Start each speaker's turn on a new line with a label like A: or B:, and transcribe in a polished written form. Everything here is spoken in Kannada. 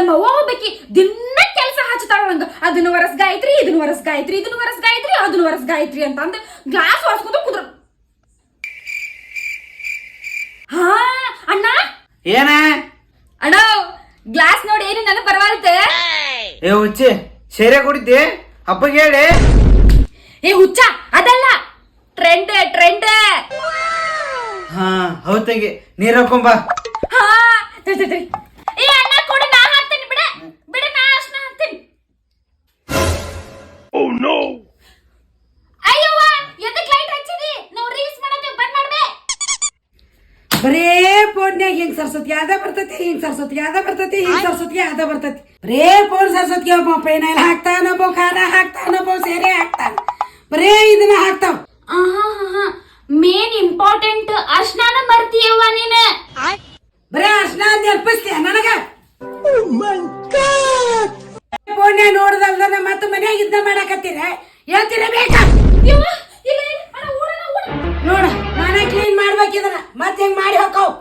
A: ನಮ್ಮ ಅವ್ವ ಹೋಗ್ಬೇಕಿ ದಿನ ಕೆಲಸ ಹಚ್ಚತಾಳ ನಂಗ. ಅದನ್ನ ವರಸ್ ಗಾಯತ್ರಿ, ಇದನ್ನ ವರಸ್ ಗಾಯತ್ರಿ, ಇದನ್ನ ವರಸ್ ಗಾಯತ್ರಿ, ಅದನ್ನ ವರಸ್ ಗಾಯತ್ರಿ ಅಂತ ಅಂದ್ ಗ್ಲಾಸ್ ಒರೆಸ್ಕೊಂತ ಕುದ್ರ. ಹಾ ಅಣ್ಣ.
B: ಏನ
A: ಅಣ್ಣ ಗ್ಲಾಸ್ ನೋಡಿ ಏನು ನನ್ನ ಪರವಾಗುತ್ತೆ.
B: ಏ ಹುಚ್ಚಿ ಸೇರೆ ಕುಡಿತಿ ಹಬ್ಬಗೆ ಹೇಳಿ.
A: ಏ ಹುಚ್ಚ ಅದಲ್ಲ, ಟ್ರೆಂಡ್ ಟ್ರೆಂಡ್.
B: ಹಾ ಹೌದ್ ತಂಗಿ, ನೀರ್ ಹಾಕೊಂಬ.
A: ಹಾ ಏ ಅಣ್ಣ ಕೊಡು, ನಾ ಹಾಕ್ತೀನಿ. ಬಿಡ ಬಿಡ, ನಾ ಅಷ್ಟನ್ನ ಹಾಕ್ತೀನಿ. Oh no. ಅಯ್ಯವ್ವ ಎದಕ್ಕೆ ಲೈಟ್ ಹಚ್ಚಿದಿ? ನಾವು ರೀಲ್ಸ್ ಮಾಡತ್ತೇವೆ, ಬಂದ್ ಮಾಡ್ಬೇ.
C: ಬರೇ ಫೋನ್ಯಾಗ ಹಿಂಗ್ ಸರ್ಸತಿ ಯಾವ್ದ ಬರ್ತತಿ, ಹಿಂಗ್ ಸರ್ಸತಿ ಯಾವ್ದ ಬರ್ತತಿ, ಹಿಂಗ್ ಸರ್ಸತಿ ಯಾವ್ದ ಬರ್ತತಿ. ಬರೇ ಫೋನ್ ಸರ್ಸತಿ. ಒಬ್ಬ ಪೈನಲ್ ಹಾಕ್ತಾನ, ಒಬ್ಬ ಖಾರ ಹಾಕ್ತಾನ, ಒಬ್ಬ ಸೇರೆ ಹಾಕ್ತಾನ. ಬರೇ ಇದನ್ನ ಹಾಕ್ತಾವ.
A: ಮೇನ್ ಇಂಪಾರ್ಟೆಂಟ್ ಅರ್ಶನಾನ ಮರ್ತೀಯವ್ವ ನೀನ.
C: ಬರೇ ಅರ್ಶನ ನೆನಪಿಸ್ತೀಯ ನನಗ? ಫೋನ್ಯಾಗ ನೋಡ್ದಲ್ದ ಮತ್ತ ಮನ್ಯಾಗ ಇದನ್ನ ಮಾಡಾಕತ್ತೀರ, ಹೇಳ್ತೀರ ಬೇಕಾ? ನೋಡ ನಾನೇ ಕ್ಲೀನ್ ಮಾಡ್ಬೇಕಿದನ, ಮತ್ತೆ ಹೆಂಗ್ ಮಾಡಿ ಹಾಕವ್.